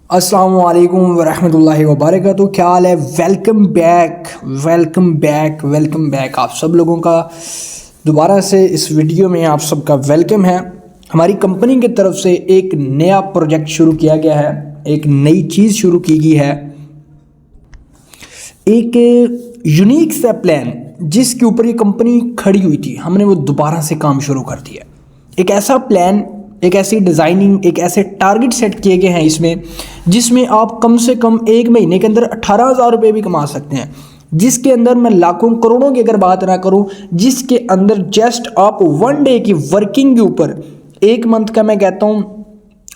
अस्सलाम वालेकुम वरहमतुल्लाहि वबरकातुहू। क्या हाल है? वेलकम बैक आप सब लोगों का दोबारा से इस वीडियो में आप सबका वेलकम है। हमारी कंपनी की तरफ से एक नया प्रोजेक्ट शुरू किया गया है, एक नई चीज़ शुरू की गई है, एक यूनिक सा प्लान जिसके ऊपर ये कंपनी खड़ी हुई थी, हमने वो दोबारा से काम शुरू कर दिया। एक ऐसा प्लान, एक ऐसी डिज़ाइनिंग, एक ऐसे टारगेट सेट किए गए हैं इसमें, जिसमें आप कम से कम एक महीने के अंदर 18,000 रुपये भी कमा सकते हैं। जिसके अंदर मैं लाखों करोड़ों की अगर बात ना करूं, जिसके अंदर जस्ट आप 1 डे की वर्किंग के ऊपर एक मंथ का मैं कहता हूं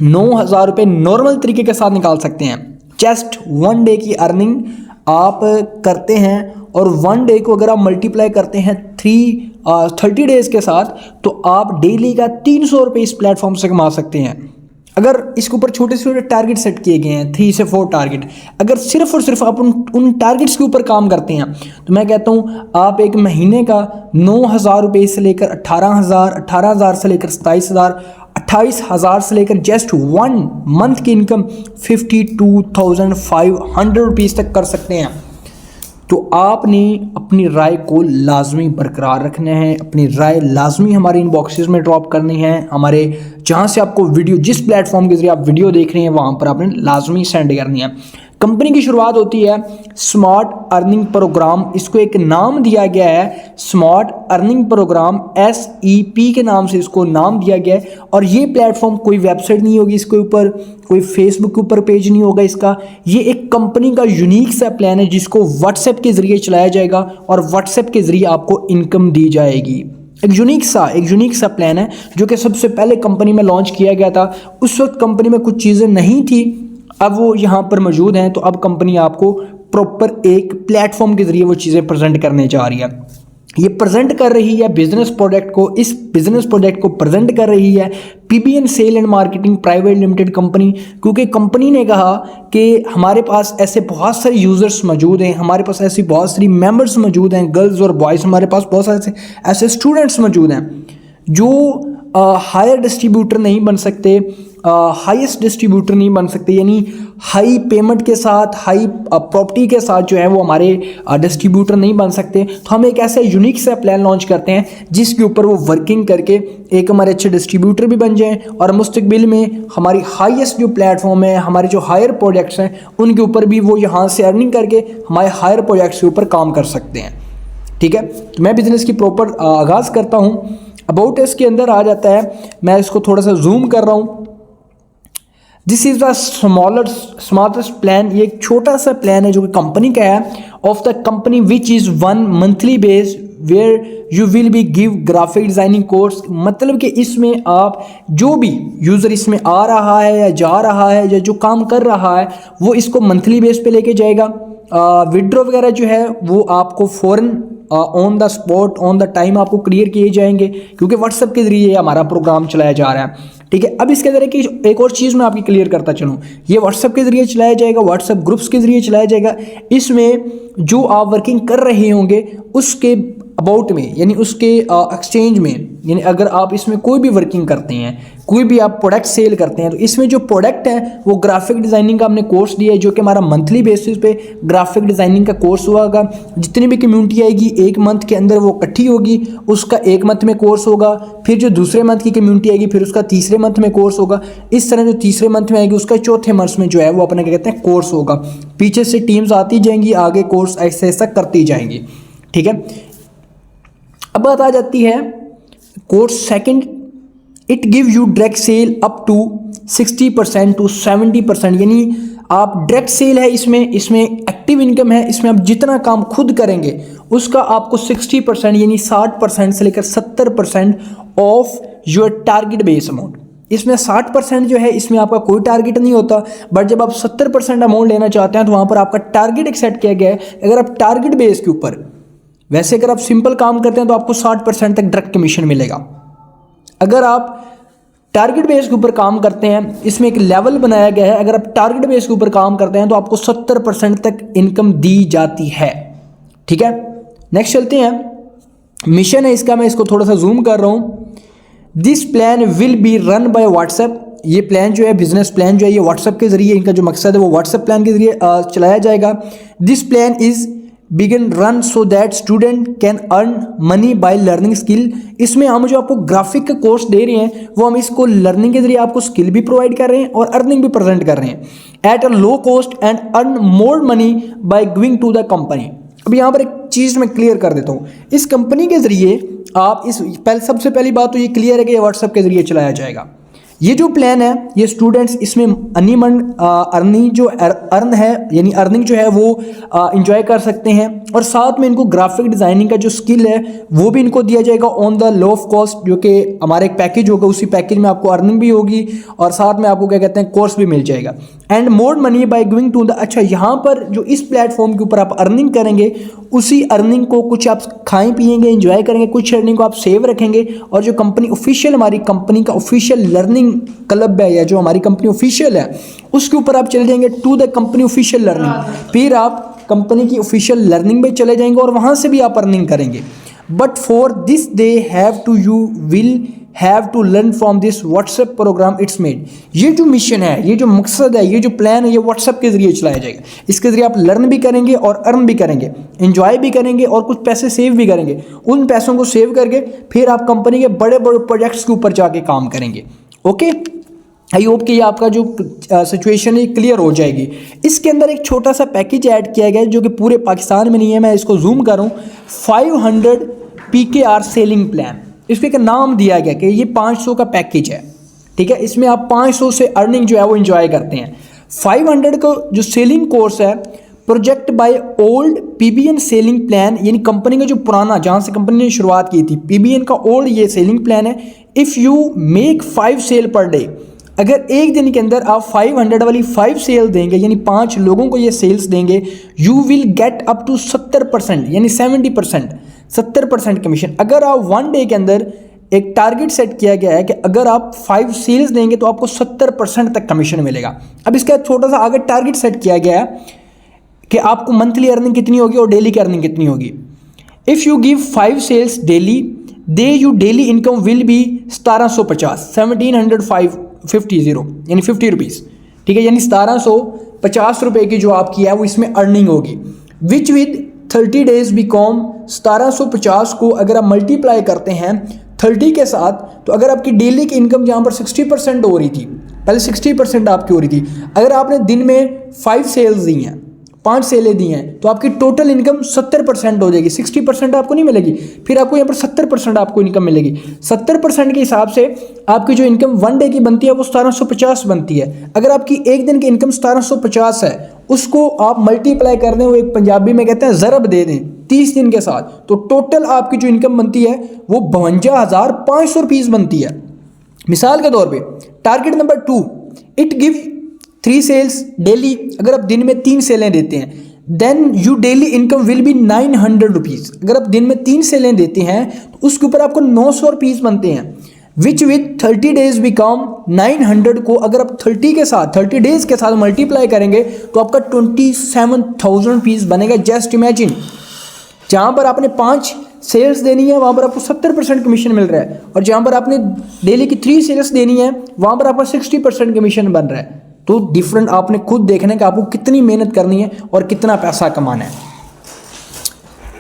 9,000 रुपये नॉर्मल तरीके के साथ निकाल सकते हैं। जस्ट 1 डे की अर्निंग आप करते हैं और 1 डे को अगर आप मल्टीप्लाई करते हैं 30 डेज़ के साथ, तो आप डेली का 300 रुपये इस प्लेटफॉर्म से कमा सकते हैं। अगर इसके ऊपर छोटे से छोटे टारगेट सेट किए गए हैं, 3 से 4 टारगेट, अगर सिर्फ और सिर्फ आप उन टारगेट्स के ऊपर काम करते हैं, तो मैं कहता हूँ आप एक महीने का 9,000 रुपये से लेकर 18,000, 18,000 से लेकर 27,000, 28,000 से लेकर जस्ट 1 मंथ की इनकम 52,500 रुपीज़ तक कर सकते हैं। तो आपने अपनी राय को लाजमी बरकरार रखना है, अपनी राय लाजमी हमारे इनबॉक्सेस में ड्रॉप करनी है। हमारे जहाँ से आपको वीडियो, जिस प्लेटफॉर्म के जरिए आप वीडियो देख रहे हैं, वहाँ पर आपने लाजमी सेंड करनी है। कंपनी की शुरुआत होती है स्मार्ट अर्निंग प्रोग्राम, इसको एक नाम दिया गया है स्मार्ट अर्निंग प्रोग्राम, SEP के नाम से इसको नाम दिया गया है। और ये प्लेटफॉर्म कोई वेबसाइट नहीं होगी इसके ऊपर, कोई फेसबुक के ऊपर पेज नहीं होगा इसका। ये एक कंपनी का यूनिक सा प्लान है जिसको व्हाट्सएप के ज़रिए चलाया जाएगा और व्हाट्सएप के ज़रिए आपको इनकम दी जाएगी। एक यूनिक सा प्लान है जो कि सबसे पहले कंपनी में लॉन्च किया गया था। उस वक्त कंपनी में कुछ चीज़ें नहीं थी, अब वो यहाँ पर मौजूद हैं। तो अब कंपनी आपको प्रॉपर एक प्लेटफॉर्म के ज़रिए वो चीज़ें प्रेजेंट करने जा रही है। ये प्रेजेंट कर रही है बिजनेस प्रोडक्ट को, इस बिजनेस प्रोडक्ट को प्रेजेंट कर रही है PBN sale and marketing private limited company, क्योंकि कंपनी ने कहा कि हमारे पास ऐसे बहुत सारे यूज़र्स मौजूद हैं, हमारे पास ऐसी बहुत सारी मेंबर्स मौजूद हैं, गर्ल्स और बॉयज़, हमारे पास बहुत सारे ऐसे स्टूडेंट्स मौजूद हैं जो हायर डिस्ट्रीब्यूटर नहीं बन सकते, हाईएस्ट डिस्ट्रीब्यूटर नहीं बन सकते, यानी हाई पेमेंट के साथ, हाई प्रॉपर्टी के साथ जो है वो हमारे डिस्ट्रीब्यूटर नहीं बन सकते। तो हम एक ऐसा यूनिक सा प्लान लॉन्च करते हैं जिसके ऊपर वो वर्किंग करके एक हमारे अच्छे डिस्ट्रीब्यूटर भी बन जाएं और मुस्तकबिल में हमारी हाईएस्ट जो प्लेटफॉर्म है, हमारे जो हायर प्रोजेक्ट्स हैं, उनके ऊपर भी वो यहाँ से अर्निंग करके हमारे हायर प्रोजेक्ट्स के ऊपर काम कर सकते हैं। ठीक है, तो मैं बिजनेस की प्रॉपर आगाज़ करता हूँ। अबाउट इसके अंदर आ जाता है, मैं इसको थोड़ा सा जूम कर रहा हूँ। This is the smartest plan. ये एक छोटा सा प्लान है जो कि कंपनी का है, of the company which is 1 monthly base where you will be give graphic designing course. मतलब कि इसमें आप जो भी यूज़र इसमें आ रहा है या जा रहा है या जो काम कर रहा है, वो इसको मंथली बेस पे लेके जाएगा। विड्रॉ वगैरह जो है वो आपको फ़ौरन on the spot, on the time आपको क्लियर किए जाएंगे, क्योंकि व्हाट्सएप के ज़रिए हमारा प्रोग्राम चलाया जा रहा है। ठीक है, अब इसके ज़रिए की एक और चीज़ मैं आपकी क्लियर करता चलूँ, ये व्हाट्सएप के ज़रिए चलाया जाएगा, व्हाट्सएप ग्रुप्स के ज़रिए चलाया जाएगा। इसमें जो आप वर्किंग कर रहे होंगे उसके अबाउट में, यानी उसके एक्सचेंज में, यानी अगर आप इसमें कोई भी वर्किंग करते हैं, कोई भी आप प्रोडक्ट सेल करते हैं, तो इसमें जो प्रोडक्ट है वो ग्राफिक डिज़ाइनिंग का हमने कोर्स दिया है, जो कि हमारा मंथली बेसिस पे ग्राफिक डिज़ाइनिंग का कोर्स होगा। जितनी भी कम्युनिटी आएगी एक मंथ के अंदर वो इकट्ठी होगी, उसका एक मंथ में कोर्स होगा। फिर जो दूसरे मंथ की कम्युनिटी आएगी फिर उसका तीसरे मंथ में कोर्स होगा। इस तरह जो तीसरे मंथ में आएगी उसका चौथे मंथ में जो है वो अपना क्या कहते हैं कोर्स होगा। पीछे से टीम्स आती जाएंगी, आगे कोर्स ऐसे ऐसा करती जाएंगी। ठीक है, अब बात आ जाती है course second. It give you direct sale up to 60% to 70%, यानी आप डायरेक्ट सेल है इसमें एक्टिव इनकम है, इसमें आप जितना काम खुद करेंगे उसका आपको 60% यानी 60% से लेकर 70% of your target base amount. इसमें 60% जो है इसमें आपका कोई टारगेट नहीं होता, बट जब आप 70% अमाउंट लेना चाहते हैं तो वहाँ पर आपका टारगेट एक सेट किया गया है। अगर आप टारगेट बेस के ऊपर, वैसे अगर आप सिंपल काम करते हैं तो आपको 60% तक डायरेक्ट कमीशन मिलेगा। अगर आप टारगेट बेस के ऊपर काम करते हैं, इसमें एक लेवल बनाया गया है, अगर आप टारगेट बेस के ऊपर काम करते हैं तो आपको 70% तक इनकम दी जाती है। ठीक है, नेक्स्ट चलते हैं। मिशन है इसका, मैं इसको थोड़ा सा जूम कर रहा हूँ। This plan will be run by WhatsApp ये प्लान जो है, बिजनेस प्लान जो है, ये व्हाट्सएप के ज़रिए, इनका जो मकसद है वो व्हाट्सएप प्लान के ज़रिए चलाया जाएगा। This plan is begin run so that student can earn money by learning skill. इसमें हम जो आपको ग्राफिक का कोर्स दे रहे हैं वो हम इसको लर्निंग के जरिए आपको स्किल भी प्रोवाइड कर रहे हैं और अर्निंग भी प्रेजेंट कर रहे हैं at a low cost and earn more money by giving to the company. अब यहाँ पर एक चीज़ मैं क्लियर कर देता हूँ, इस कंपनी के ज़रिए आप सबसे पहली बात तो ये क्लियर है कि ये व्हाट्सएप के ज़रिए चलाया जाएगा। ये जो प्लान है ये स्टूडेंट्स इसमें अर्निंग जो अर्न है यानी अर्निंग जो है वो इंजॉय कर सकते हैं और साथ में इनको ग्राफिक डिज़ाइनिंग का जो स्किल है वो भी इनको दिया जाएगा on the low of cost, जो कि हमारा एक पैकेज होगा, उसी पैकेज में आपको अर्निंग भी होगी और साथ में आपको क्या कहते हैं कोर्स भी मिल जाएगा and more money by giving to the. अच्छा, यहाँ पर जो इस प्लेटफॉर्म के ऊपर आप अर्निंग करेंगे उसी अर्निंग को कुछ आप खाएं पिएंगे एंजॉय करेंगे, कुछ अर्निंग को आप सेव रखेंगे और जो कंपनी ऑफिशियल हमारी कंपनी का ऑफिशियल लर्निंग क्लब है या जो हमारी कंपनी ऑफिशियल है उसके ऊपर आप चले जाएंगे to the company official learning, फिर आप कंपनी की ऑफिशियल लर्निंग में चले जाएंगे और वहां से भी आप अर्निंग करेंगे। But for this they have to you will have to learn from this WhatsApp program it's made. ये जो मिशन है, ये जो मकसद है, ये जो प्लान है, ये व्हाट्सएप के जरिए चलाया जाएगा। इसके जरिए आप लर्न भी करेंगे और अर्न भी करेंगे, एंजॉय भी करेंगे और कुछ पैसे सेव भी करेंगे। उन पैसों को सेव करके फिर आप कंपनी के बड़े बड़े प्रोजेक्ट्स के ऊपर जाके काम करेंगे। ओके, आई होप कि ये आपका जो सिचुएशन है क्लियर हो जाएगी। इसके अंदर एक छोटा सा पैकेज ऐड किया गया है जो कि पूरे पाकिस्तान में नहीं है। मैं इसको जूम करूँ, 500 PKR सेलिंग प्लान, इस पर एक नाम दिया गया कि ये 500 का पैकेज है, ठीक है। इसमें आप 500 से अर्निंग जो है वो एंजॉय करते हैं। 500 का जो सेलिंग कोर्स है project by old PBN selling plan, यानी कंपनी का जो पुराना, जहाँ से कंपनी ने शुरुआत की थी, PBN का ओल्ड ये सेलिंग प्लान है। If you make 5 sale per day, अगर एक दिन के अंदर आप 500 वाली 5 सेल देंगे यानी 5 लोगों को ये सेल्स देंगे, you will get up to 70% यानी 70% कमीशन। अगर आप 1 डे के अंदर एक टारगेट सेट किया गया है कि अगर आप 5 सेल्स देंगे तो आपको 70% तक कमीशन मिलेगा। अब इसका छोटा सा आगे टारगेट सेट किया गया है कि आपको मंथली अर्निंग कितनी होगी और डेली की अर्निंग कितनी होगी। If you give 5 sales daily, they you daily income will be 1750 यानी 50 रुपीज़, ठीक है। यानी 1750 रुपये की जो आपकी है वो इसमें अर्निंग होगी, विच विद 30 डेज बिकॉम 1750 को अगर आप मल्टीप्लाई करते हैं 30 के साथ, तो अगर आपकी डेली की इनकम जहाँ पर 60% हो रही थी, पहले 60% आपकी हो रही थी, अगर आपने दिन में 5 सेल्स दी हैं, 5 सेलें दी हैं, तो आपकी टोटल इनकम 70% हो जाएगी। 60% आपको नहीं मिलेगी, फिर आपको यहाँ पर 70% आपको इनकम मिलेगी। 70% के हिसाब से आपकी जो इनकम 1 डे की बनती है वो 1750 बनती है। अगर आपकी एक दिन की इनकम 1750 है, उसको आप मल्टीप्लाई कर दें, वो एक पंजाबी में कहते हैं ज़रब दे दें 30 दिन के साथ, तो टोटल आपकी जो इनकम बनती है वो 52,500 रुपीज़ बनती है। मिसाल के तौर पे target number 2, it give 3 sales daily, अगर आप दिन में 3 सेलें देते हैं, then you daily income will be 900 rupees. अगर आप दिन में 3 सेलें देते हैं तो उसके ऊपर आपको 900 रुपीज़ बनते हैं, विच विद 30 डेज बिकम 900 को अगर आप 30 डेज के साथ मल्टीप्लाई करेंगे तो आपका 27,000 रुपीज़ बनेगा। जस्ट इमेजिन, जहाँ पर आपने 5 सेल्स देनी है वहाँ पर आपको 70% कमीशन मिल रहा है, और जहाँ पर आपने डेली की 3 सेल्स देनी है वहाँ पर आपका 60% कमीशन बन रहा है। तो डिफरेंट आपने खुद देखना है कि आपको कितनी मेहनत करनी है और कितना पैसा कमाना है।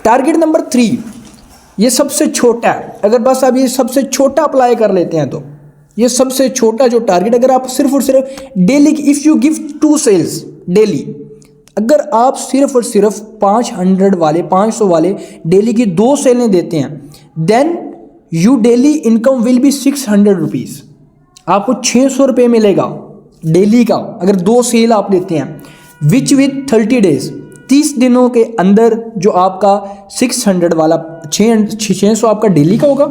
टारगेट नंबर 3, ये सबसे छोटा है। अगर बस आप ये सबसे छोटा अप्लाई कर लेते हैं तो ये सबसे छोटा जो टारगेट, अगर आप सिर्फ और सिर्फ डेली की, if you give 2 sales daily, अगर आप सिर्फ और सिर्फ 500 वाले डेली की 2 सेलें देते हैं, then you daily income will be 600 rupees. आपको 600 रुपये मिलेगा डेली का अगर 2 सेल आप लेते हैं, विच विद 30 डेज, 30 दिनों के अंदर जो आपका 600 वाला 600 आपका डेली का होगा,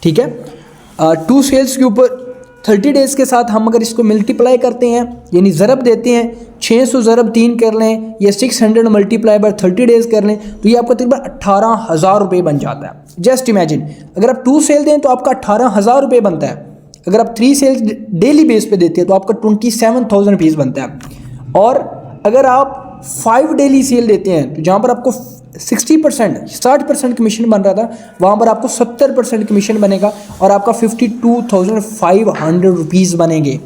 ठीक है। 2 सेल्स के ऊपर 30 डेज़ के साथ हम अगर इसको मल्टीप्लाई करते हैं यानी ज़रब देते हैं, 600 ज़रब 3 कर लें या 600 मल्टीप्लाई बाय 30 डेज़ कर लें तो ये आपका तकरीबन 18,000 रुपये बन जाता है। जस्ट इमेजिन, अगर आप 2 सेल दें तो आपका 18,000 रुपये बनता है। अगर आप 3 सेल्स डेली बेस पे देते हैं तो आपका 27,000 रुपीज़ बनता है। और अगर आप 5 डेली सेल देते हैं, तो जहाँ पर आपको 60% कमीशन बन रहा था, वहाँ पर आपको 70% कमीशन बनेगा और आपका 52,500 रुपीज़ बनेंगे।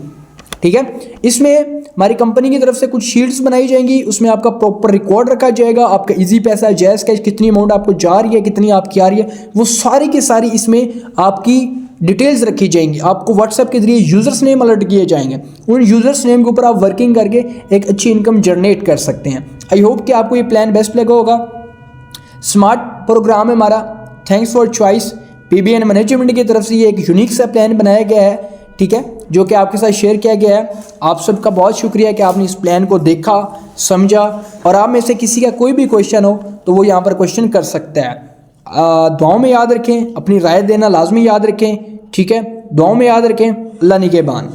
ठीक है, इसमें हमारी कंपनी की तरफ से कुछ शीट्स बनाई जाएंगी, उसमें आपका प्रॉपर रिकॉर्ड रखा जाएगा, आपका इजी पैसा, जैज़ कैश, कितनी अमाउंट आपको जा रही है, कितनी आपकी आ रही है, वो सारी की सारी इसमें आपकी डिटेल्स रखी जाएंगी। आपको व्हाट्सएप के जरिए यूज़र्स नेम अलर्ट किए जाएंगे, उन यूज़र्स नेम के ऊपर आप वर्किंग करके एक अच्छी इनकम जनरेट कर सकते हैं। आई होप कि आपको ये प्लान बेस्ट लगा होगा। स्मार्ट प्रोग्राम है हमारा, thanks for choice. PBN management की तरफ से ये एक यूनिक सा प्लान बनाया गया है, ठीक है, जो कि आपके साथ शेयर किया गया है। आप सबका बहुत शुक्रिया कि आपने इस प्लान को देखा, समझा, और आप में से किसी का कोई भी क्वेश्चन हो तो वो यहाँ पर क्वेश्चन कर सकता है। दुआओं में याद रखें, अपनी राय देना लाजमी याद रखें, ठीक है, दुआओं में याद रखें। अल्लाह निगहबान।